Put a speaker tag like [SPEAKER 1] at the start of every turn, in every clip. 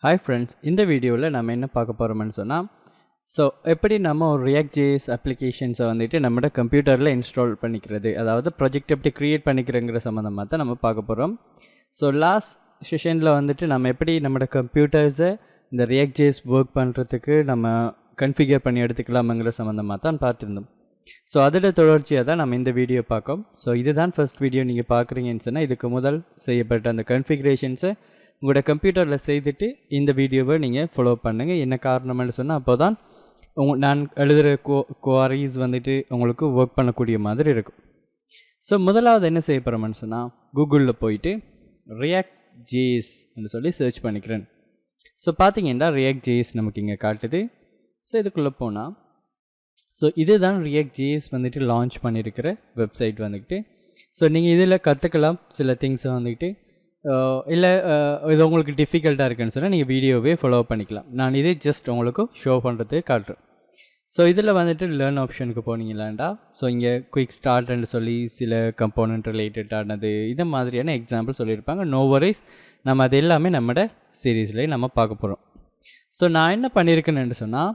[SPEAKER 1] Hi friends, இந்த வீடியோவில் நம்ம என்ன பார்க்க போகிறோம்னு சொன்னால், எப்படி நம்ம ஒரு React.js அப்ளிகேஷன்ஸை நம்மளோட கம்ப்யூட்டரில் இன்ஸ்டால் பண்ணிக்கிறது, அதாவது ப்ராஜெக்ட் எப்படி க்ரியேட் பண்ணிக்கிறங்கிற சம்மந்தமாக தான் நம்ம பார்க்க போகிறோம். லாஸ்ட் செஷனில் நம்ம எப்படி நம்மளோட கம்ப்யூட்டர்ஸை இந்த React.js ஒர்க் பண்ணுறதுக்கு நம்ம கன்ஃபிகர் பண்ணி எடுத்துக்கலாம்ங்கிற சம்மந்தமாக தான் பார்த்துருந்தோம். அதோட தொடர்ச்சியாக தான் நம்ம இந்த வீடியோ பார்க்கோம். இதுதான் ஃபர்ஸ்ட் வீடியோ நீங்கள் பார்க்குறீங்கன்னு சொன்னால், இதுக்கு முதல் செய்யப்பட்ட அந்த கன்ஃபிகரேஷன்ஸை உங்களோட கம்ப்யூட்டரில் செய்துட்டு இந்த வீடியோவை நீங்கள் ஃபாலோ பண்ணுங்கள். என்ன காரணம்னு சொன்னால், அப்போ தான் நான் எழுதுகிற குவாரிஸ் உங்களுக்கு ஒர்க் பண்ணக்கூடிய மாதிரி இருக்கும். முதலாவது என்ன செய்ய போகிறோம்னு சொன்னால், கூகுளில் போயிட்டு React.js சொல்லி சர்ச் பண்ணிக்கிறேன். பார்த்தீங்கன்னா React.js நமக்கு இங்கே காட்டுது. இதுக்குள்ளே போனால் இதுதான் React.js லான்ச் பண்ணியிருக்கிற வெப்சைட் நீங்கள் இதில் கற்றுக்கலாம் சில திங்ஸை இல்லை இது உங்களுக்கு டிஃபிகல்ட்டாக இருக்குன்னு சொன்னால் நீங்கள் வீடியோவே ஃபாலோ பண்ணிக்கலாம். நான் இதே ஜஸ்ட் உங்களுக்கு ஷோ பண்ணுறதுக்கு காட்டுறேன். இதில் லேர்ன் ஆப்ஷனுக்கு போனீங்களாண்டா இங்கே குயிக் ஸ்டார்ட்னு சொல்லி சில கம்போனன்ட் ரிலேட்டடானது இந்த மாதிரியான எக்ஸாம்பிள் சொல்லியிருப்பாங்க. நோ வரிஸ், நம்ம அது எல்லாமே நம்மளோட சீரீஸ்லேயே நம்ம பார்க்க போகிறோம். நான் என்ன பண்ணியிருக்கேன்னு சொன்னால்,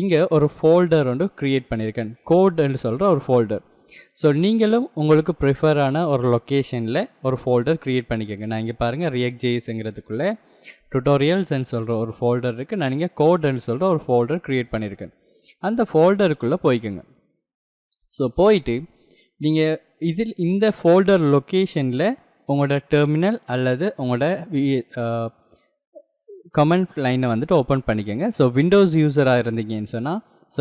[SPEAKER 1] இங்கே ஒரு ஃபோல்டர் க்ரியேட் பண்ணியிருக்கேன். கோட்னு சொல்கிற ஒரு ஃபோல்டர். நீங்களும் உங்களுக்கு ப்ரிஃபரான ஒரு லொக்கேஷனில் ஒரு ஃபோல்டர் க்ரியேட் பண்ணிக்கோங்க. நான் இங்கே பாருங்கள், React.jsங்கிறதுக்குள்ளே டுட்டோரியல்ஸ்ன்னு சொல்கிற ஒரு ஃபோல்டர் இருக்குது. நான் இங்கே கோட்னு சொல்கிற ஒரு ஃபோல்டர் க்ரியேட் பண்ணியிருக்கேன். அந்த ஃபோல்டருக்குள்ளே போய்க்குங்க. போயிட்டு நீங்கள் இந்த ஃபோல்டர் லொக்கேஷனில் உங்களோட டெர்மினல் அல்லது உங்களோட கமெண்ட் லைனை ஓப்பன் பண்ணிக்கோங்க. விண்டோஸ் யூஸராக இருந்தீங்கன்னு சொன்னால்,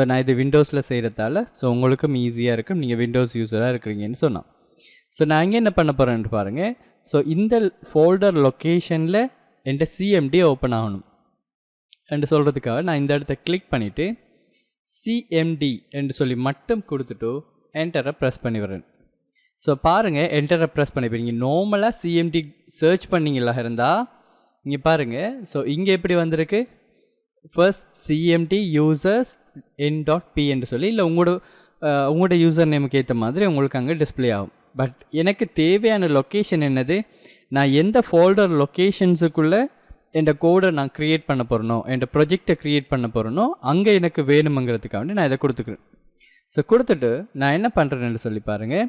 [SPEAKER 1] நான் இது விண்டோஸில் செய்கிறதால உங்களுக்கும் ஈஸியாக இருக்கும், நீங்கள் விண்டோஸ் யூஸராக இருக்கிறீங்கன்னு சொன்னால். நான் இங்கே என்ன பண்ண போகிறேன்னு பாருங்கள். இந்த ஃபோல்டர் லொக்கேஷனில் என்கிட்ட சிஎம்டி ஓப்பன் ஆகணும் என்று சொல்கிறதுக்காக நான் இந்த இடத்த கிளிக் பண்ணிவிட்டு சிஎம்டி என்று சொல்லி மட்டும் கொடுத்துட்டு என்டரை ப்ரெஸ் பண்ணி வரேன். பாருங்கள், என்டரை ப்ரெஸ் பண்ணி நீங்கள் நார்மலாக சிஎம்டி சர்ச் பண்ணிங்களா இருந்தால் இங்கே பாருங்கள். இங்கே எப்படி வந்திருக்கு, ஃபர்ஸ்ட் சிஎம்டி யூசர்ஸ் in.p என்று சொல்லி, இல்லை உங்களோட யூசர் நேமுக்கு ஏற்ற மாதிரி உங்களுக்கு அங்கே டிஸ்பிளே ஆகும். பட் எனக்கு தேவையான லொக்கேஷன் என்னது, நான் எந்த ஃபோல்டர் லொக்கேஷன்ஸுக்குள்ளே என் கோடை நான் க்ரியேட் பண்ண போகிறனோ, என் ப்ரொஜெக்டை க்ரியேட் பண்ண போகிறனோ அங்கே எனக்கு வேணுமங்கிறதுக்காக நான் இதை கொடுத்துக்கிறேன். கொடுத்துட்டு நான் என்ன பண்ணுறேன்னு சொல்லி பாருங்கள்.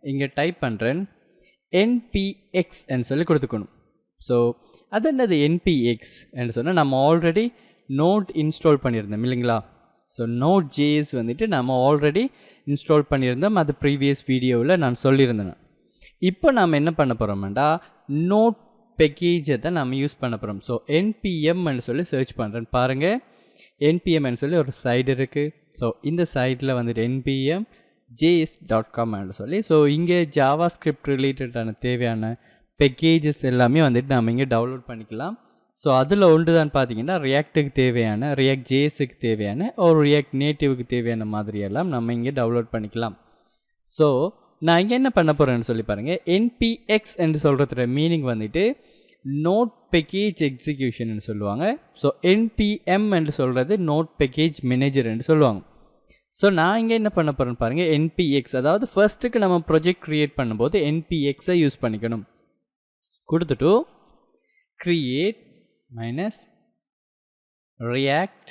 [SPEAKER 1] இங்கே டைப் பண்ணுறேன் npx என்று சொல்லி கொடுத்துக்கணும். அது என்னது npx என்று சொன்னால், நம்ம ஆல்ரெடி நோட் இன்ஸ்டால் பண்ணியிருந்தோம் இல்லைங்களா. Node.js நம்ம ஆல்ரெடி இன்ஸ்டால் பண்ணியிருந்தோம். அது ப்ரீவியஸ் வீடியோவில் நான் சொல்லியிருந்தேன். இப்போ நாம் என்ன பண்ண போகிறோம்டா, நோட் பேக்கேஜை தான் நம்ம யூஸ் பண்ண போகிறோம். npm சொல்லி சர்ச் பண்ணுறேன். பாருங்கள், npm சொல்லி ஒரு சைடு இருக்குது. இந்த சைட்டில் npm js.com சொல்லி இங்கே ஜாவா ஸ்கிரிப்ட் ரிலேட்டடான தேவையான பேக்கேஜஸ் எல்லாமே நம்ம இங்கே டவுன்லோட் பண்ணிக்கலாம். அதில் ஒன்று தான் பார்த்தீங்கன்னா, ரியாக்டுக்கு தேவையான, React.jsக்கு தேவையான, ஒரு React நேட்டிவ்க்கு தேவையான மாதிரியெல்லாம் நம்ம இங்கே டவுன்லோட் பண்ணிக்கலாம். நான் இங்கே என்ன பண்ண போகிறேன்னு சொல்லி பாருங்கள். npx என்று சொல்கிறதுல மீனிங் நோட் பேக்கேஜ் எக்ஸிக்யூஷன் சொல்லுவாங்க. npm என்று சொல்கிறது நோட் பேக்கேஜ் மேனேஜர் என்று சொல்லுவாங்க. நான் இங்கே என்ன பண்ண போகிறேன்னு பாருங்கள். npx, அதாவது ஃபர்ஸ்ட்டுக்கு நம்ம ப்ரொஜெக்ட் க்ரியேட் பண்ணும்போது npxஐ யூஸ் பண்ணிக்கணும். கொடுத்துட்டு create -react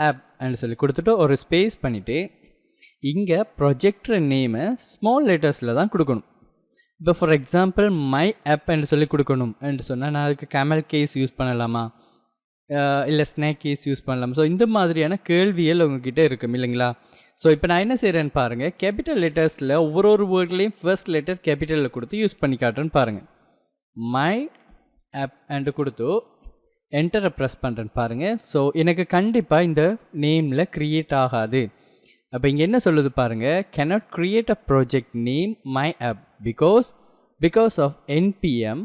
[SPEAKER 1] -app என்று சொல்லி கொடுத்துட்டு ஒரு ஸ்பேஸ் பண்ணிவிட்டு இங்கே ப்ரொஜெக்ட் நேமை ஸ்மால் லெட்டர்ஸில் தான் கொடுக்கணும். இப்போ ஃபார் எக்ஸாம்பிள் மை ஆப் என்று சொல்லி கொடுக்கணும் என்று சொன்னால், நான் அதுக்கு கேமல் கேஸ் யூஸ் பண்ணலாமா, இல்லை ஸ்னேக் கேஸ் யூஸ் பண்ணலாமா. இந்த மாதிரியான கேள்விகள் உங்ககிட்ட இருக்கும் இல்லைங்களா. இப்போ நான் என்ன செய்கிறேன்னு பாருங்கள். கேபிட்டல் லெட்டர்ஸில் ஒவ்வொரு வேர்ட்லேயும் ஃபர்ஸ்ட் லெட்டர் கேபிட்டலில் கொடுத்து யூஸ் பண்ணி காட்டுறேன்னு பாருங்கள். மை ஆப் என்று கொடுத்து என்டரை ப்ரெஸ் பண்ணுறேன்னு பாருங்கள். எனக்கு கண்டிப்பாக இந்த நேமில் க்ரியேட் ஆகாது. அப்போ இங்கே என்ன சொல்லுது பாருங்கள், cannot create a project name my app because of npm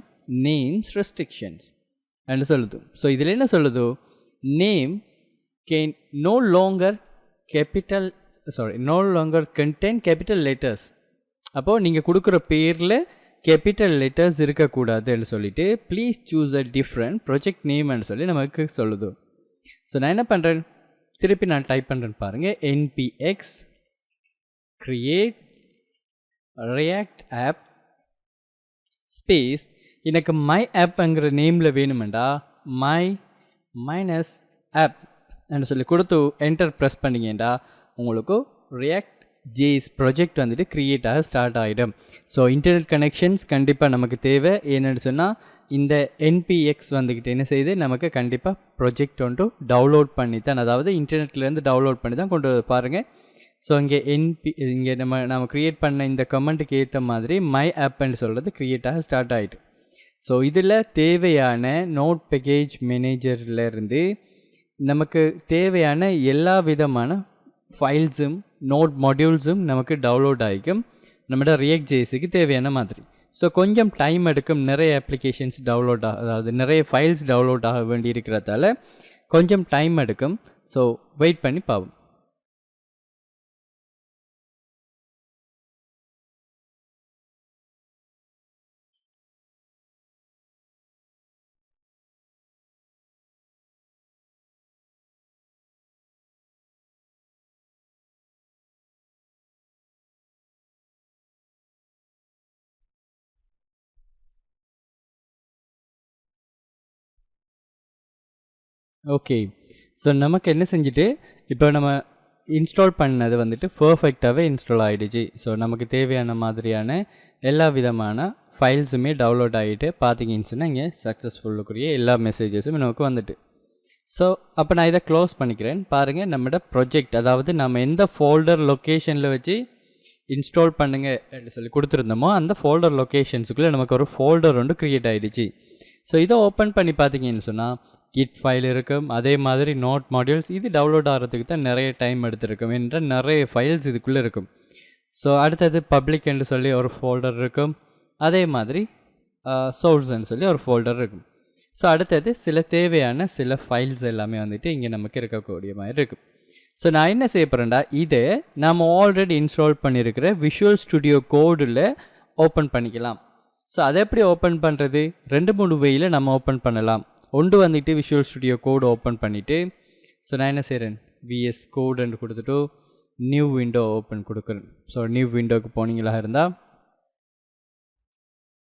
[SPEAKER 1] names restrictions என்று சொல்லுது. இதில் என்ன சொல்லுது, name can no longer contain capital letters. அப்போது நீங்கள் கொடுக்குற பேரில் கேபிட்டல் லெட்டர்ஸ் இருக்கக்கூடாதுன்னு சொல்லிட்டு please choose a different project நேம்னு சொல்லி நமக்கு சொல்லுது. நான் என்ன பண்ணுறேன், திருப்பி நான் டைப் பண்ணுறேன்னு பாருங்கள். npx create react app space எனக்கு மை ஆப்ங்கிற நேமில் வேணுமெண்டா மை மைனஸ் ஆப் என்று சொல்லி கொடுத்து என்டர் ப்ரெஸ் பண்ணிங்கடா உங்களுக்கு ரியாக்ட் ஜேஎஸ் ப்ராஜெக்ட் வந்துட்டு க்ரியேட் ஆக ஸ்டார்ட் ஆகிடும். ஸோ இன்டர்நெட் கனெக்ஷன்ஸ் கண்டிப்பாக நமக்கு தேவை. என்னென்னு சொன்னால் இந்த என்பிஎக்ஸ் வந்துக்கிட்டு என்ன செய்யுது, நமக்கு கண்டிப்பாக ப்ராஜெக்ட் ஒன்று டவுன்லோட் பண்ணி தான், அதாவது இன்டர்நெட்லேருந்து டவுன்லோட் பண்ணி தான் கொண்டு பாருங்கள். ஸோ இங்கே இங்கே நம்ம க்ரியேட் பண்ண இந்த கமெண்ட்டுக்கு ஏற்ற மாதிரி மை ஆப்னு சொல்கிறது க்ரியேட் ஆக ஸ்டார்ட் ஆகிட்டு. ஸோ இதில் தேவையான நோட் பேக்கேஜ் மேனேஜர்லேருந்து நமக்கு தேவையான எல்லா விதமான ஃபைல்ஸும் நோட் மாடியூல்ஸும் நமக்கு டவுன்லோட் ஆகிக்கும் நம்மளோட ரியாக்ட் ஜேஎஸ்க்கு தேவையான மாதிரி. ஸோ கொஞ்சம் டைம் எடுக்கும், நிறைய அப்ளிகேஷன்ஸ் டவுன்லோட் அதாவது நிறைய ஃபைல்ஸ் டவுன்லோட் ஆக வேண்டி இருக்கிறதால கொஞ்சம் டைம் எடுக்கும். ஸோ வெயிட் பண்ணி பார்ப்போம். ஓகே, ஸோ நமக்கு என்ன செஞ்சுட்டு இப்போ நம்ம இன்ஸ்டால் பண்ணது வந்துட்டு பர்ஃபெக்டாகவே இன்ஸ்டால் ஆகிடுச்சு. ஸோ நமக்கு தேவையான மாதிரியான எல்லா விதமான ஃபைல்ஸுமே டவுன்லோட் ஆகிட்டு பார்த்தீங்கன்னு சொன்னால் இங்கே சக்ஸஸ்ஃபுல்லுக்குரிய எல்லா மெசேஜஸும் நமக்கு வந்துட்டு. ஸோ அப்போ நான் இதை க்ளோஸ் பண்ணிக்கிறேன். பாருங்கள், நம்மளோட ப்ரொஜெக்ட், அதாவது நம்ம எந்த ஃபோல்டர் லொக்கேஷனில் வச்சு இன்ஸ்டால் பண்ணுங்க அப்படின்னு சொல்லி கொடுத்துருந்தோமோ அந்த ஃபோல்டர் லொக்கேஷன்ஸுக்குள்ளே நமக்கு ஒரு ஃபோல்டர் ஒன்று க்ரியேட் ஆகிடுச்சு. ஸோ இதை ஓப்பன் பண்ணி பார்த்தீங்கன்னு சொன்னால் கிட் ஃபைல் இருக்கும், அதே மாதிரி நோட் மாடியூல்ஸ். இது டவுன்லோட் ஆகிறதுக்கு தான் நிறைய டைம் எடுத்திருக்கும் என்ற நிறைய ஃபைல்ஸ் இதுக்குள்ளே இருக்கும். ஸோ அடுத்தது பப்ளிக் என்று சொல்லி ஒரு ஃபோல்டர் இருக்கும், அதே மாதிரி சோர்ஸ்ன்னு சொல்லி ஒரு ஃபோல்டர் இருக்கும். ஸோ அடுத்தது சில தேவையான சில ஃபைல்ஸ் எல்லாமே வந்துட்டு இங்கே நமக்கு இருக்கக்கூடிய மாதிரி இருக்கும். ஸோ நான் என்ன செய்ய போகிறேன்டா, இதை நம்ம ஆல்ரெடி இன்ஸ்டால் பண்ணியிருக்கிற விஷுவல் ஸ்டுடியோ கோடில் ஓப்பன் பண்ணிக்கலாம். ஸோ அதை எப்படி ஓப்பன் பண்ணுறது, 2-3 வேயில் நம்ம ஓப்பன் பண்ணலாம். ஒன்று வந்துட்டு விஷுவல் ஸ்டுடியோ கோடு ஓப்பன் பண்ணிவிட்டு, ஸோ நான் என்ன செய்கிறேன், விஎஸ் கோடுன்னு கொடுத்துட்டு நியூ விண்டோ ஓப்பன் கொடுக்குறேன். ஸோ நியூ விண்டோவுக்கு போனீங்களா இருந்தால்,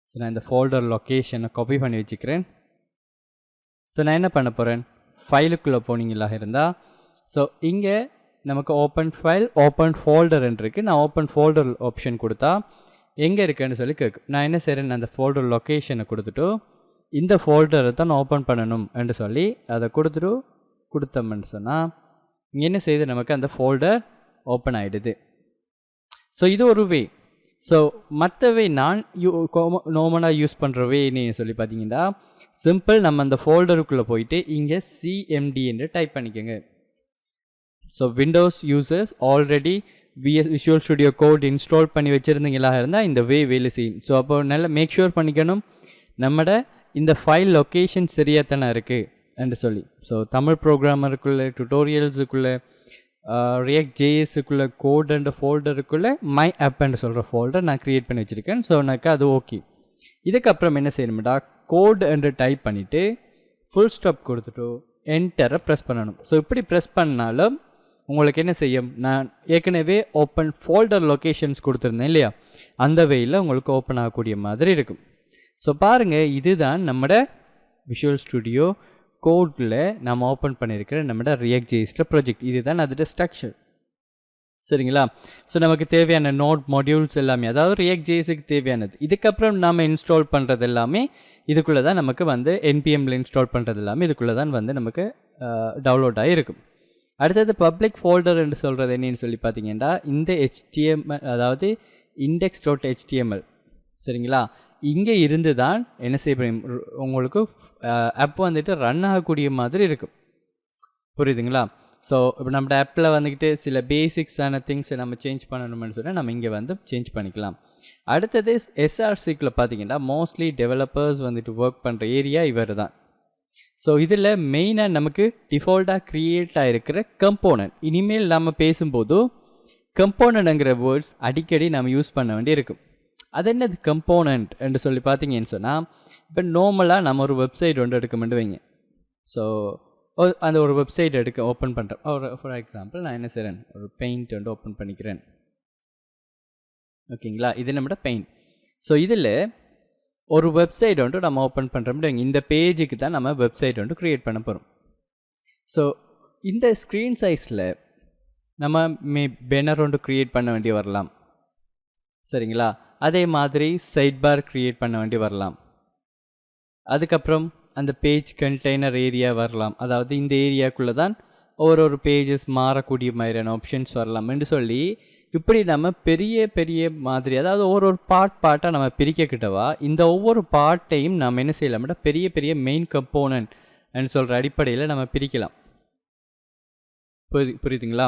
[SPEAKER 1] ஸோ நான் இந்த ஃபோல்டர் லொக்கேஷனை காப்பி பண்ணி வச்சுக்கிறேன். ஸோ நான் என்ன பண்ண போகிறேன், ஃபைலுக்குள்ளே போனீங்களா இருந்தால், ஸோ இங்கே நமக்கு ஓப்பன் ஃபைல் ஓப்பன் ஃபோல்டர் இருக்குது. நான் ஓப்பன் ஃபோல்டர் ஆப்ஷன் கொடுத்தா எங்கே இருக்குன்னு சொல்லி கேட்கும். நான் என்ன செய்கிறேன், அந்த ஃபோல்டர் லொக்கேஷனை கொடுத்துட்டு இந்த ஃபோல்டரை தான் ஓப்பன் பண்ணணும் என்று சொல்லி அதை கொடுத்தோம்னு சொன்னால் இங்கே என்ன செய்யுது, நமக்கு அந்த ஃபோல்டர் ஓப்பன் ஆகிடுது. ஸோ இது ஒரு வே. ஸோ மற்றவே நான் நார்மலாக யூஸ் பண்ணுற வேன்னு சொல்லி பார்த்தீங்கன்னா சிம்பிள், நம்ம அந்த ஃபோல்டருக்குள்ளே போயிட்டு இங்கே சிஎம்டி என்று டைப் பண்ணிக்கோங்க. So Windows users already Visual Studio Code install பண்ணி வச்சுருந்தீங்களா இருந்தால் இந்த வேலை செய்யும். ஸோ அப்போ நல்லா மேக் ஷூர் பண்ணிக்கணும் நம்மட இந்த ஃபைல் லொக்கேஷன் சரியாக தானே இருக்குது என்று சொல்லி. ஸோ தமிழ் ப்ரோக்ராமருக்குள்ளே டுட்டோரியல்ஸுக்குள்ளே ரியாக்ட் ஜேஎஸுக்குள்ளே கோட் அண்ட் ஃபோல்டருக்குள்ளே மை ஆப்ன்னு சொல்கிற ஃபோல்டர் நான் க்ரியேட் பண்ணி வச்சுருக்கேன். ஸோ எனக்கு அது ஓகே. இதுக்கப்புறம் என்ன செய்யணும்டா, கோட் என்று டைப் பண்ணிவிட்டு ஃபுல் ஸ்டாப் கொடுத்துட்டு என்டரை ப்ரெஸ் பண்ணணும். ஸோ இப்படி ப்ரெஸ் பண்ணாலும் உங்களுக்கு என்ன செய்யும், நான் ஏற்கனவே ஓப்பன் ஃபோல்டர் லொக்கேஷன்ஸ் கொடுத்துருந்தேன் இல்லையா, அந்த வேயில் உங்களுக்கு ஓப்பன் ஆகக்கூடிய மாதிரி இருக்கும். ஸோ பாருங்கள், இதுதான் நம்மட விஷுவல் ஸ்டுடியோ கோடில் நம்ம ஓப்பன் பண்ணியிருக்கிற நம்மட ரியாக்ட் ஜேஎஸ் ப்ராஜெக்ட். இதுதான் அதோட ஸ்ட்ரக்சர், சரிங்களா. ஸோ நமக்கு தேவையான நோட் மாடியூல்ஸ் எல்லாமே, அதாவது ரியாக்ட் ஜேஎஸ்க்கு தேவையானது. இதுக்கப்புறம் நாம் இன்ஸ்டால் பண்ணுறது எல்லாமே இதுக்குள்ளே தான் நமக்கு வந்து என்பிஎம்மில் இன்ஸ்டால் பண்ணுறது எல்லாமே இதுக்குள்ளே தான் வந்து நமக்கு டவுன்லோட் ஆகிருக்கும். அடுத்தது பப்ளிக் ஃபோல்டர் என்று சொல்கிறது என்னன்னு சொல்லி பார்த்தீங்கன்னா இந்த HTML, அதாவது index.html, சரிங்களா. இங்கே இருந்து தான் என்ன செய்ய உங்களுக்கு ஆப் வந்துட்டு ரன் ஆகக்கூடிய மாதிரி இருக்கும், புரியுதுங்களா. ஸோ இப்போ நம்ம ஆப்பில் வந்துக்கிட்டு சில பேசிக்ஸான திங்ஸை நம்ம சேஞ்ச் பண்ணணும்னு சொன்னால் நம்ம இங்கே வந்து சேஞ்ச் பண்ணிக்கலாம். அடுத்தது SRCக்குள்ளே பார்த்தீங்கன்னா மோஸ்ட்லி டெவலப்பர்ஸ் வந்துட்டு ஒர்க் பண்ணுற ஏரியா இவர் தான். ஸோ இதில் மெயினாக நமக்கு டிஃபால்ட்டாக க்ரியேட் ஆகிருக்கிற கம்போனன்ட், இனிமேல் நம்ம பேசும்போது கம்போனன்ட்ங்கிற வேர்ட்ஸ் அடிக்கடி நம்ம யூஸ் பண்ண வேண்டி இருக்கும். அது என்னது கம்போனன்ட் என்று சொல்லி பார்த்தீங்கன்னு சொன்னால், இப்போ நார்மலாக நம்ம ஒரு வெப்சைட் ஒன்று எடுக்க வைங்க. ஸோ அந்த ஒரு வெப்சைட் ஓப்பன் பண்ணுறேன். ஃபார் எக்ஸாம்பிள் நான் என்ன செய்கிறேன், ஒரு பெயிண்ட் வந்து ஓப்பன் பண்ணிக்கிறேன், ஓகேங்களா. இது நம்மளோட பெயிண்ட். ஸோ இதில் ஒரு வெப்சைட் ஒன்று நம்ம ஓப்பன் பண்ணுறோம். இந்த பேஜுக்கு தான் நம்ம வெப்சைட் ஒன்று க்ரியேட் பண்ண போகிறோம். ஸோ இந்த ஸ்க்ரீன் சைஸில் நம்ம பேனர் ஒன்று க்ரியேட் பண்ண வேண்டி வரலாம். சரிங்களா? அதே மாதிரி சைட் பார் க்ரியேட் பண்ண வேண்டி வரலாம். அதுக்கப்புறம் அந்த பேஜ் கண்டெய்னர் ஏரியா வரலாம். அதாவது இந்த ஏரியாக்குள்ளே தான் ஒரு பேஜஸ் மாறக்கூடிய மாதிரியான ஆப்ஷன்ஸ் வரலாம் என்று சொல்லி இப்படி நம்ம பெரிய பெரிய மாதிரி, அதாவது ஒரு பார்ட்டாக நம்ம பிரிக்கக்கிட்டவா இந்த ஒவ்வொரு பார்ட்டையும் நம்ம என்ன செய்யலாம்னா பெரிய பெரிய மெயின் கம்போனன்ட் சொல்கிற அடிப்படையில் நம்ம பிரிக்கலாம். புரியுதுங்களா?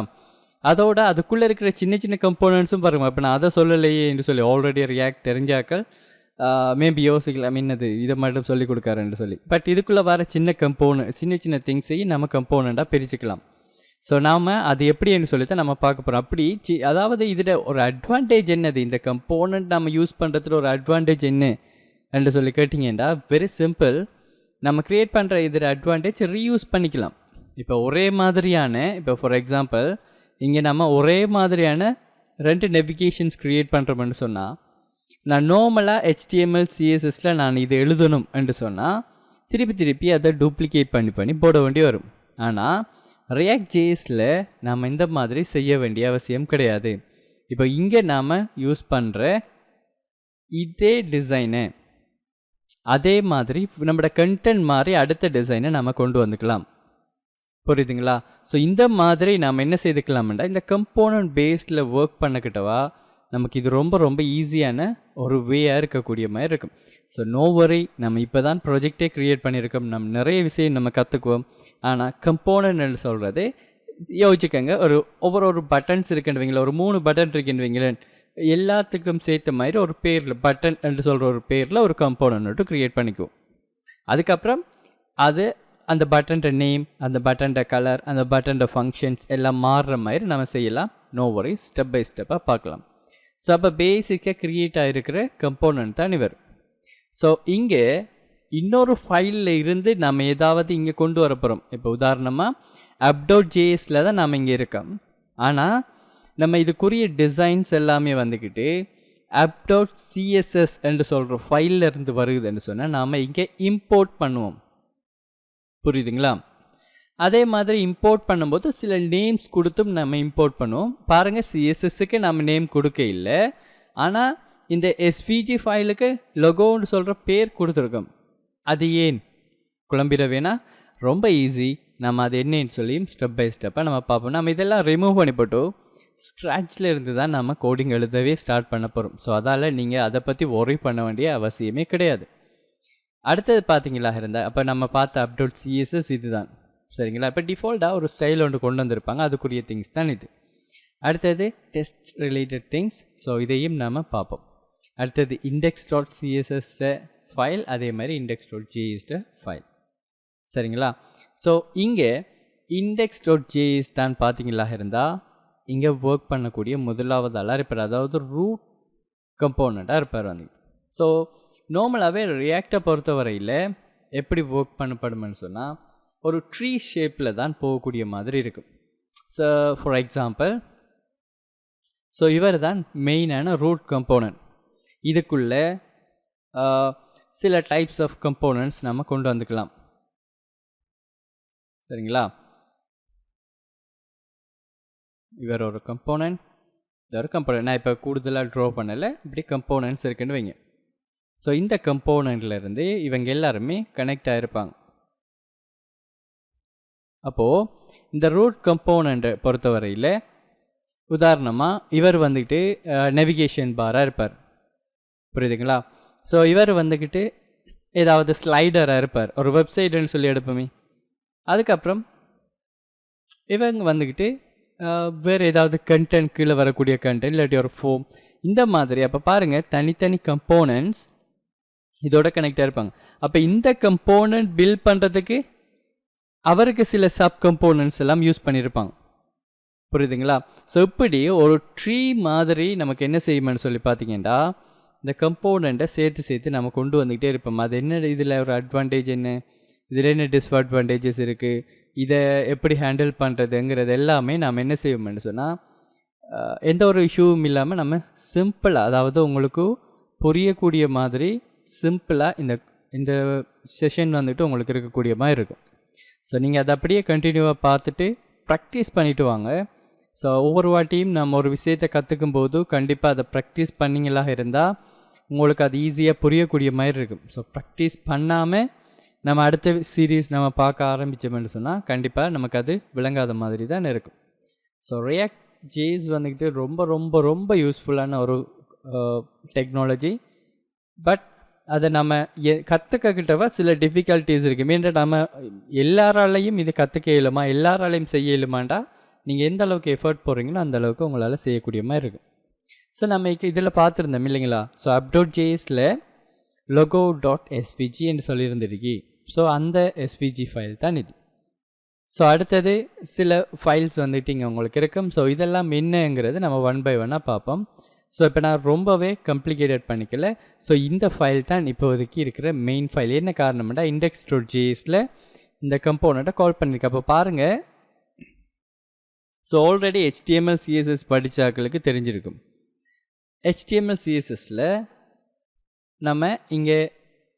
[SPEAKER 1] அதோட அதுக்குள்ளே இருக்கிற சின்ன சின்ன கம்போனன்ட்ஸும் பாருங்கள். இப்போ நான் அதை சொல்லலையே என்று சொல்லி ஆல்ரெடி ரியாக்ட் தெரிஞ்சாக்கள் மேபி யோசிக்கலாம், என்னது இதை மட்டும் சொல்லி கொடுக்காருன்னு சொல்லி. பட் இதுக்குள்ளே வர சின்ன சின்ன திங்ஸையும் நம்ம கம்போனண்ட்டாக பிரிச்சுக்கலாம். ஸோ நாம் அது எப்படின்னு சொல்லி தான் நம்ம பார்க்க போகிறோம். அப்படி அதாவது இதில் ஒரு அட்வான்டேஜ் என்னது, இந்த கம்போனண்ட் நம்ம யூஸ் பண்ணுறதுல ஒரு அட்வான்டேஜ் என்ன என்று சொல்லி கேட்டிங்கன்னா வெரி சிம்பிள். நம்ம க்ரியேட் பண்ணுற இதில் அட்வான்டேஜ் ரீயூஸ் பண்ணிக்கலாம். இப்போ ஒரே மாதிரியான, இப்போ ஃபார் எக்ஸாம்பிள் இங்கே நம்ம ஒரே மாதிரியான 2 நெவிகேஷன்ஸ் க்ரியேட் பண்ணுறோம்னு சொன்னால், நான் நார்மலாக HTML CSSல நான் இதை எழுதணும் என்று சொன்னால் திருப்பி அதை டூப்ளிகேட் பண்ணி போட வேண்டி வரும். ஆனால் ரியாக்ட் ஜேஎஸில் நாம் இந்த மாதிரி செய்ய வேண்டிய அவசியம் கிடையாது. இப்போ இங்கே நாம் யூஸ் பண்ணுற இதே டிசைனை அதே மாதிரி நம்மளோட கண்டென்ட் மாதிரி அடுத்த டிசைனை நம்ம கொண்டு வந்துக்கலாம். புரியுதுங்களா? ஸோ இந்த மாதிரி நாம் என்ன செய்துக்கலாம்டா, இந்த கம்போனன்ட் பேஸில் ஒர்க் பண்ணக்கிட்டவா நமக்கு இது ரொம்ப ரொம்ப ஈஸியான ஒரு வேயாக இருக்கக்கூடிய மாதிரி இருக்கும். ஸோ நோ வரி, நம்ம இப்போ தான் ப்ராஜெக்டே க்ரியேட் பண்ணியிருக்கோம். நம்ம நிறைய விஷயம் நம்ம கற்றுக்குவோம். ஆனால் கம்போனன்ட்னு சொல்கிறது யோசிச்சுக்கங்க, ஒவ்வொரு பட்டன்ஸ் இருக்குன்னு ஒரு 3 பட்டன் இருக்குன்னு எல்லாத்துக்கும் சேர்த்த மாதிரி ஒரு பேரில் பட்டன் என்று சொல்கிற ஒரு பேரில் ஒரு கம்போனன்ட் க்ரியேட் பண்ணிக்குவோம். அதுக்கப்புறம் அது அந்த பட்டன்ட நேம், அந்த பட்டன்ட கலர், அந்த பட்டன்ட ஃபங்க்ஷன்ஸ் எல்லாம் மாறுற மாதிரி நம்ம செய்யலாம். நோ வரி, ஸ்டெப் பை ஸ்டெப்பாக பார்க்கலாம். ஸோ அப்போ பேசிக்காக க்ரியேட் ஆகிருக்கிற கம்போனன்ட் தான் இவர். ஸோ இங்கே இன்னொரு ஃபைலில் இருந்து நம்ம ஏதாவது இங்கே கொண்டு வர போகிறோம். இப்போ உதாரணமாக app.jsல தான் நம்ம இங்கே இருக்கோம். ஆனால் நம்ம இதுக்குரிய டிசைன்ஸ் எல்லாமே வந்துக்கிட்டு app.css என்று சொல்கிற ஃபைலில் இருந்து வருதுன்னு சொன்னால் நாம் இங்கே இம்போர்ட் பண்ணுவோம். புரியுதுங்களா? அதே மாதிரி இம்போர்ட் பண்ணும்போது சில நேம்ஸ் கொடுத்தும் நம்ம இம்போர்ட் பண்ணுவோம். பாருங்கள், சிஎஸ்எஸ்ஸுக்கு நம்ம நேம் கொடுக்க இல்லை, ஆனால் இந்த எஸ்விஜி ஃபைலுக்கு லொகோன்னு சொல்கிற பேர் கொடுத்துருக்கோம். அது ஏன் குழம்பிட வேணாம், ரொம்ப ஈஸி. நம்ம அது என்னன்னு சொல்லியும் ஸ்டெப் பை ஸ்டெப்பாக நம்ம பார்ப்போம். நம்ம இதெல்லாம் ரிமூவ் பண்ணிப்போட்டு ஸ்க்ராட்சில் இருந்து தான் நம்ம கோடிங் எழுதவே ஸ்டார்ட் பண்ண போகிறோம். ஸோ அதால் நீங்கள் அதை பற்றி ஒரி பண்ண வேண்டிய அவசியமே கிடையாது. அடுத்தது பார்த்தீங்களா இருந்தால், அப்போ நம்ம பார்த்த app.css இது தான். சரிங்களா? இப்போ டிஃபால்ட்டாக ஒரு ஸ்டைல் ஒன்று கொண்டு வந்திருப்பாங்க, அதுக்குரிய திங்ஸ் தான் இது. அடுத்தது டெஸ்ட் ரிலேட்டட் திங்ஸ். ஸோ இதையும் நாம் பார்ப்போம். அடுத்தது index.cssல ஃபைல், அதே மாதிரி index.jsல ஃபைல். சரிங்களா? ஸோ இங்கே index.js தான் பார்த்தீங்களா இருந்தால் இங்கே ஒர்க் பண்ணக்கூடிய முதலாவதால் இருப்பார், அதாவது ரூட் கம்போனண்ட்டாக இருப்பார் வந்து. ஸோ நார்மலாகவே ரியாக்டை பொறுத்தவரையில் எப்படி ஒர்க் பண்ணப்படும்னு சொன்னால் ஒரு ட்ரீ ஷேப்பில் தான் போகக்கூடிய மாதிரி இருக்கும். ஸோ ஃபார் எக்ஸாம்பிள், ஸோ இவர் தான் மெயினான ரூட் கம்போனன்ட். இதுக்குள்ளே சில டைப்ஸ் ஆஃப் கம்போனன்ட்ஸ் நம்ம கொண்டு வந்துக்கலாம். சரிங்களா? இவர் ஒரு கம்போனன்ட், இது ஒரு கம்போனன்ட். நான் இப்போ கூடுதலாக ட்ரா பண்ணலை, இப்படி கம்போனன்ட்ஸ் இருக்குன்னு வைங்க. ஸோ இந்த கம்போனண்ட்லேருந்து இவங்க எல்லாருமே கனெக்ட் ஆகிருப்பாங்க. அப்போது இந்த ரூட் கம்போனண்ட்டை பொறுத்தவரையில் உதாரணமாக இவர் வந்துக்கிட்டு நேவிகேஷன் பாராக இருப்பார். புரியுதுங்களா? ஸோ இவர் வந்துக்கிட்டு ஏதாவது ஸ்லைடராக இருப்பார், ஒரு வெப்சைட்டுன்னு சொல்லி எடுப்போமே. அதுக்கப்புறம் இவங்க வந்துக்கிட்டு வேறு ஏதாவது கண்டென்ட், கீழே வரக்கூடிய கண்டென்ட், இல்லாட்டி ஒரு ஃபோம், இந்த மாதிரி. அப்போ பாருங்கள், தனித்தனி கம்போனன்ட்ஸ் இதோட கனெக்டாக இருப்பாங்க. அப்போ இந்த கம்போனன்ட் பில்ட் பண்ணுறதுக்கு அவருக்கு சில சப் கம்போனன்ட்ஸ் எல்லாம் யூஸ் பண்ணியிருப்பாங்க. புரியுதுங்களா? ஸோ இப்படி ஒரு ட்ரீ மாதிரி நமக்கு என்ன செய்யுமான்னு சொல்லி பார்த்தீங்கன்னா இந்த கம்போனண்ட்டை சேர்த்து நம்ம கொண்டு வந்துக்கிட்டே இருப்போம். அது என்ன, இதில் ஒரு அட்வான்டேஜ் என்ன, இதில் என்ன டிஸ்அட்வான்டேஜஸ் இருக்குது, இதை எப்படி ஹேண்டில் பண்ணுறதுங்கிறது எல்லாமே நாம் என்ன செய்வோம்னு சொன்னால் எந்த ஒரு இஷ்யூவும் இல்லாமல் நம்ம சிம்பிளாக, அதாவது உங்களுக்கு புரியக்கூடிய மாதிரி சிம்பிளாக இந்த செஷன் வந்துட்டு உங்களுக்கு இருக்கக்கூடிய மாதிரி இருக்கும். ஸோ நீங்கள் அதை அப்படியே கண்டினியூவாக பார்த்துட்டு ப்ராக்டிஸ் பண்ணிவிட்டு வாங்க. ஸோ ஒவ்வொரு வாட்டியும் நம்ம ஒரு விஷயத்தை கற்றுக்கும் போது கண்டிப்பாக அதை ப்ராக்டிஸ் பண்ணிங்களா இருந்தால் உங்களுக்கு அது ஈஸியாக புரியக்கூடிய மாதிரி இருக்கும். ஸோ ப்ராக்டிஸ் பண்ணாமல் நம்ம அடுத்த சீரீஸ் நம்ம பார்க்க ஆரம்பித்தோம்னு சொன்னால் கண்டிப்பாக நமக்கு அது விளங்காத மாதிரி தான் இருக்கும். ஸோ ரியாக்ட் ஜேஸ் வந்துக்கிட்டு ரொம்ப ரொம்ப ரொம்ப யூஸ்ஃபுல்லான ஒரு டெக்னாலஜி. பட் அதை நம்ம கற்றுக்கிட்டவா சில டிஃபிகல்ட்டிஸ் இருக்குது. மீண்டும் நம்ம எல்லாராலையும் இது கற்றுக்க இயலுமா, எல்லாராலையும் செய்ய இயலுமாண்டா நீங்கள் எந்த அளவுக்கு எஃபர்ட் போடுறீங்களோ அந்த அளவுக்கு உங்களால் செய்யக்கூடிய மாதிரி இருக்கும். ஸோ நம்ம இதில் பார்த்துருந்தோம் இல்லைங்களா. ஸோ app.jsல logo.svg என்று சொல்லியிருந்துருக்கு. ஸோ அந்த எஸ்விஜி ஃபைல் தான் இது. ஸோ அடுத்தது சில ஃபைல்ஸ் வந்துட்டு இங்கே உங்களுக்கு இருக்கும். ஸோ இதெல்லாம் என்னங்கிறது நம்ம ஒன் பை ஒன்னாக பார்ப்போம். ஸோ இப்போ நான் ரொம்பவே கம்ப்ளிகேட்டட் பண்ணிக்கல. ஸோ இந்த ஃபைல் தான் இப்போதைக்கு இருக்கிற மெயின் ஃபைல். என்ன காரணம்னா index.jsல இந்த கம்போனண்ட்டை கால் பண்ணியிருக்கேன். அப்போ பாருங்கள். ஸோ ஆல்ரெடி HTML CSS படித்தாக்களுக்கு தெரிஞ்சிருக்கும். HTML CSSல நம்ம இங்கே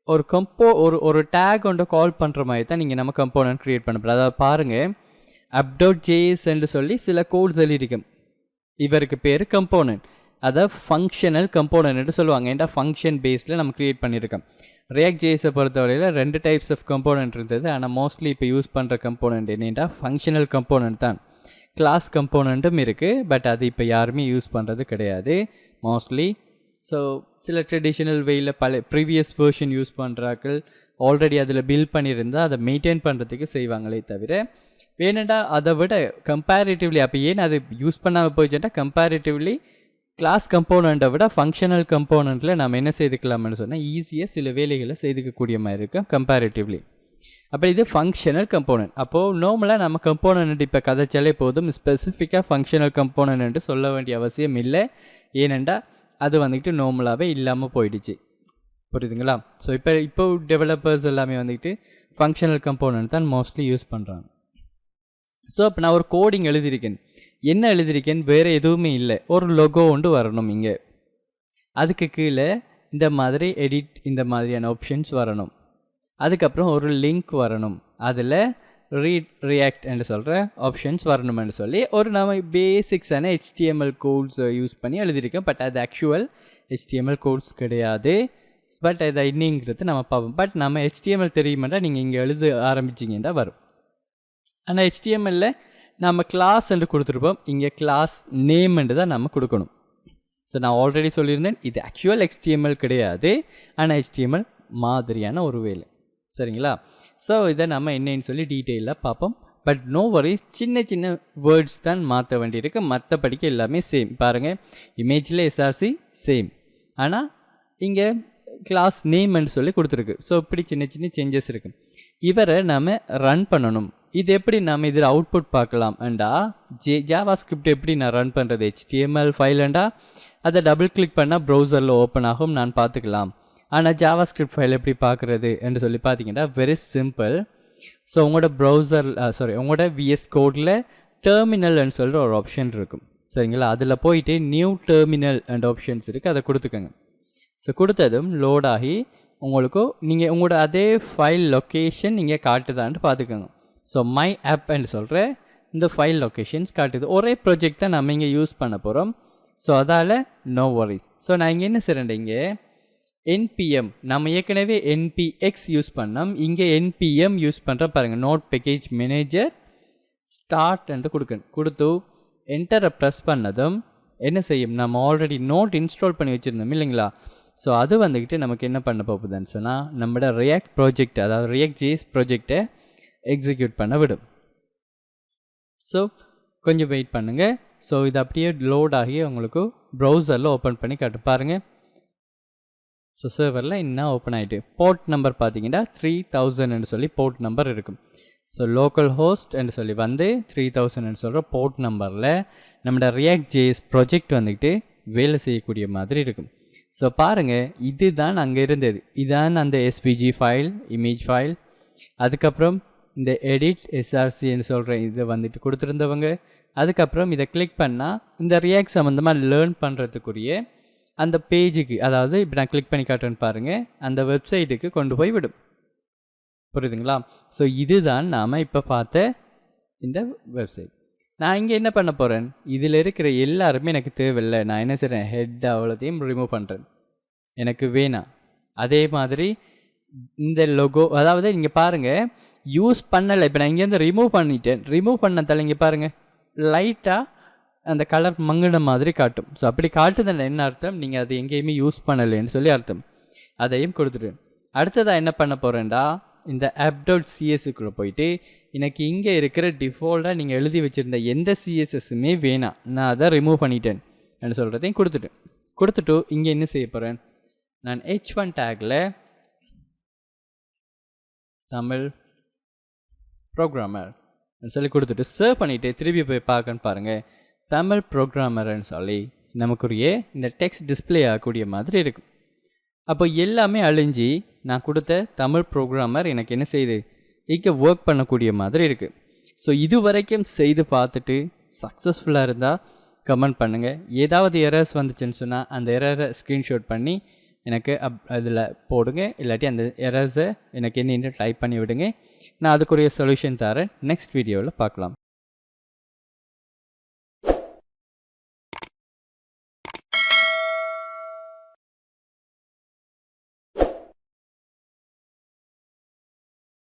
[SPEAKER 1] ஒரு ஒரு டேக் ஒன்று கால் பண்ணுற மாதிரி தான் நீங்கள் நம்ம கம்போனன்ட் க்ரியேட் பண்ண போகிறோம். அதாவது பாருங்கள், app.js என்று சொல்லி சில கோட்ஸ் எழுதியிருக்கும். இவருக்கு பேர் கம்போனன்ட், அதை ஃபங்க்ஷனல் கம்போனன்ட் சொல்லுவாங்க. ஏன்டா ஃபங்க்ஷன் பேஸில் நம்ம க்ரியேட் பண்ணியிருக்கோம். ரியாக்ட் ஜேஸை பொறுத்தவரையில் 2 டைப்ஸ் ஆஃப் கம்போனன்ட் இருந்தது. ஆனால் மோஸ்ட்லி இப்போ யூஸ் பண்ணுற கம்போனன்ட் என்னென்னா ஃபங்க்ஷனல் கம்போனன்ட் தான். கிளாஸ் கம்போனண்ட்டும் இருக்குது, பட் அது இப்போ யாருமே யூஸ் பண்ணுறது கிடையாது மோஸ்ட்லி. ஸோ சில ட்ரெடிஷ்னல் வேயில் ப்ரீவியஸ் வேர்ஷன் யூஸ் பண்ணுறாக்கள் ஆல்ரெடி அதில் பில்ட் பண்ணியிருந்தால் அதை மெயின்டைன் பண்ணுறதுக்கு செய்வாங்களே தவிர வேணுண்டா அதை விட கம்பேரிட்டிவ்லி அப்போ ஏன் அது யூஸ் பண்ணாமல் போயிடுச்சுட்டா கம்பேரிட்டிவ்லி கிளாஸ் கம்போனண்ட்டை விட ஃபங்க்ஷனல் கம்போனண்ட்டில் நம்ம என்ன செய்துக்கலாம்னு சொன்னால் ஈஸியாக சில வேலைகளை செய்துக்கக்கூடிய மாதிரி இருக்கும் கம்பேரிட்டிவ்லி. அப்போ இது ஃபங்க்ஷனல் கம்போனன்ட். அப்போது நார்மலாக நம்ம கம்போனன்ட் இப்போ கதைச்சாலே போதும், ஸ்பெசிஃபிக்காக ஃபங்க்ஷனல் கம்போனன்ட்டு சொல்ல வேண்டிய அவசியம் இல்லை. ஏனெண்டா அது வந்துக்கிட்டு நார்மலாகவே இல்லாமல் போயிடுச்சு. புரியுதுங்களா. ஸோ இப்போ டெவலப்பர்ஸ் எல்லாமே வந்துக்கிட்டு ஃபங்க்ஷனல் கம்போனன்ட் தான் மோஸ்ட்லி யூஸ் பண்ணுறாங்க. ஸோ இப்போ நான் ஒரு கோடிங் எழுதியிருக்கேன். என்ன எழுதியிருக்கேன், வேறு எதுவுமே இல்லை, ஒரு லொகோ ஒன்று வரணும். இங்கே அதுக்கு கீழே இந்த மாதிரி எடிட் இந்த மாதிரியான ஆப்ஷன்ஸ் வரணும். அதுக்கப்புறம் ஒரு லிங்க் வரணும், அதில் ரியாக்ட் என்று சொல்கிற ஆப்ஷன்ஸ் வரணும்னு சொல்லி ஒரு நம்ம பேசிக்ஸான HTML கோட்ஸ் யூஸ் பண்ணி எழுதியிருக்கோம். பட் அது ஆக்சுவல் HTML கோட்ஸ் கிடையாது. பட் அதை இன்னிங்கிறது நம்ம பார்ப்போம். பட் நம்ம HTML தெரியுமாட்டா நீங்கள் இங்கே எழுத ஆரம்பிச்சிங்கன்னா வரும். ஆனால் HTMLல நம்ம கிளாஸ் என்று கொடுத்துருப்போம், இங்கே கிளாஸ் நேம் என்று தான் நம்ம கொடுக்கணும். ஸோ நான் ஆல்ரெடி சொல்லியிருந்தேன் இது ஆக்சுவல் HTML கிடையாது, ஆனால் HTML மாதிரியான ஒரு வேலை. சரிங்களா. ஸோ இதை நம்ம என்னன்னு சொல்லி டீட்டெயிலாக பார்ப்போம். பட் நோ வரிஸ், சின்ன சின்ன வேர்ட்ஸ் தான் மாற்ற வேண்டியிருக்கு, மற்றபடிக்கு எல்லாமே சேம். பாருங்கள், இமேஜில் SRC சேம், ஆனால் இங்கே கிளாஸ் நேம்னு சொல்லி கொடுத்துருக்கு. ஸோ இப்படி சின்ன சின்ன சேஞ்சஸ் இருக்குது. இவரை நம்ம ரன் பண்ணணும். இது எப்படி நம்ம இதில் அவுட்புட் பார்க்கலாம்டா, ஜாவா ஸ்கிரிப்ட் எப்படி நான் ரன் பண்ணுறது, HTML ஃபைலண்டா அதை டபுள் கிளிக் பண்ணால் ப்ரௌசரில் ஓப்பன் ஆகும், நான் பார்த்துக்கலாம். ஆனால் ஜாவா ஸ்கிரிப்ட் ஃபைல் எப்படி பார்க்குறது என்று சொல்லி பார்த்தீங்கன்னா வெரி சிம்பிள். ஸோ உங்களோட ப்ரௌசர் உங்களோட VS கோடில் டெர்மினல்னு சொல்கிற ஒரு ஆப்ஷன் இருக்கும். சரிங்களா. அதில் போயிட்டு நியூ டெர்மினல் அண்ட் ஆப்ஷன்ஸ் இருக்குது, அதை கொடுத்துக்கோங்க. ஸோ கொடுத்ததும் லோட் ஆகி உங்களுக்கு நீங்கள் உங்களோட அதே ஃபைல் லொக்கேஷன் நீங்கள் காட்டுதான்னு பார்த்துக்கோங்க. ஸோ மை ஆப்ன்னு சொல்கிற இந்த ஃபைல் லொக்கேஷன்ஸ் காட்டுது. ஒரே ப்ராஜெக்ட் தான் நம்ம இங்கே யூஸ் பண்ண போகிறோம். ஸோ அதால் நோ வரிஸ். ஸோ நான் இங்கே என்ன செய்கிறேன், இங்கே NPM நம்ம ஏற்கனவே NPX யூஸ் பண்ணோம், இங்கே NPM யூஸ் பண்ணுறோம். பாருங்கள், நோட் பேக்கேஜ் மேனேஜர் ஸ்டார்ட் என்று கொடுத்து என்டரை ப்ரெஸ் பண்ணதும் என்ன செய்யும், நம்ம ஆல்ரெடி நோட் இன்ஸ்டால் பண்ணி வச்சுருந்தோம் இல்லைங்களா. ஸோ அது வந்துக்கிட்டு நமக்கு என்ன பண்ண போகுதுன்னு சொன்னால் நம்மளோட ரியாக்ட் ப்ராஜெக்ட், அதாவது ரியாக்ட் JS ப்ராஜெக்டை எக்ஸிக்யூட் பண்ண விடும். ஸோ கொஞ்சம் வெயிட் பண்ணுங்கள். ஸோ இது அப்படியே லோட் ஆகி உங்களுக்கு ப்ரௌசரில் ஓப்பன் பண்ணி காட்டு பாருங்கள். ஸோ சர்வரில் இன்னும் ஓப்பன் ஆகிட்டு போர்ட் நம்பர் பார்த்தீங்கன்னா 3000 சொல்லி போர்ட் நம்பர் இருக்கும். ஸோ லோக்கல் ஹோஸ்ட் என்று சொல்லி வந்து 3000 சொல்கிற போர்ட் நம்பரில் நம்மளோட ரியாக்ட் JS ப்ராஜெக்ட் வந்துக்கிட்டு வேலை செய்யக்கூடிய மாதிரி இருக்கும். ஸோ பாருங்கள், இது தான் அங்கே இருந்தது, இதுதான் அந்த SVG ஃபைல், இமேஜ் ஃபைல். அதுக்கப்புறம் இந்த எடிட் SRCன்னு சொல்கிற இதை வந்துட்டு கொடுத்துருந்தவங்க. அதுக்கப்புறம் இதை கிளிக் பண்ணால் இந்த ரியாக்ட் சம்மந்தமாக லேர்ன் பண்ணுறதுக்குரிய அந்த பேஜுக்கு, அதாவது இப்போ நான் கிளிக் பண்ணி காட்டுறேன்னு பாருங்கள், அந்த வெப்சைட்டுக்கு கொண்டு போய் விடும். புரியுதுங்களா? ஸோ இதுதான் நாம் இப்போ பார்த்த இந்த வெப்சைட். நான் இங்கே என்ன பண்ண போகிறேன், இதில் இருக்கிற எல்லாருமே எனக்கு தேவையில்லை. நான் என்ன செய்கிறேன், ஹெட் அவ்வளோத்தையும் ரிமூவ் பண்ணுறேன், எனக்கு வேணாம். அதே மாதிரி இந்த லோகோ, அதாவது இங்கே பாருங்கள், யூஸ் பண்ணலை. இப்போ நான் இங்கேருந்து ரிமூவ் பண்ணிட்டேன். ரிமூவ் பண்ணதால் இங்கே பாருங்கள் லைட்டாக அந்த கலர் மங்கின மாதிரி காட்டும். ஸோ அப்படி காட்டுதல் என்ன அர்த்தம், நீங்கள் அதை எங்கேயுமே யூஸ் பண்ணலைன்னு சொல்லி அர்த்தம். அதையும் கொடுத்துட்டேன். அடுத்ததாக என்ன பண்ண போகிறேன்டா, இந்த app.csக்குள்ளே போயிட்டு எனக்கு இங்கே இருக்கிற டிஃபால்ட்டாக நீங்கள் எழுதி வச்சுருந்த எந்த சிஎஸ்எஸ்ஸுமே வேணாம், நான் அதை ரிமூவ் பண்ணிட்டேன் என்று சொல்கிறதையும் கொடுத்துட்டு இங்கே என்ன செய்ய போகிறேன், நான் H1 டேக்கில் தமிழ் ப்ரோக்ராமர் சொல்லி கொடுத்துட்டு சேவ் பண்ணிவிட்டு திருப்பி போய் பார்க்கன்னு பாருங்கள். தமிழ் ப்ரோக்ராமர்னு சொல்லி நமக்குரிய இந்த டெக்ஸ்ட் டிஸ்பிளே ஆகக்கூடிய மாதிரி இருக்கும். அப்போ எல்லாமே அழிஞ்சு நான் கொடுத்த தமிழ் ப்ரோக்ராமர் எனக்கு என்ன செய்யுது, இங்கே ஒர்க் பண்ணக்கூடிய மாதிரி இருக்குது. ஸோ இது வரைக்கும் செய்து பார்த்துட்டு சக்ஸஸ்ஃபுல்லாக இருந்தால் கமெண்ட் பண்ணுங்கள். ஏதாவது எரர்ஸ் வந்துச்சுன்னு சொன்னால் அந்த எரரை ஸ்க்ரீன்ஷாட் பண்ணி எனக்கு அதில் போடுங்க. இல்லாட்டி அந்த எரர்ஸை எனக்கு என்னென்னு டைப் பண்ணி விடுங்க. நான் அதுக்குரிய சொல்யூஷன் தரேன். நெக்ஸ்ட் வீடியோவில் பார்க்கலாம்.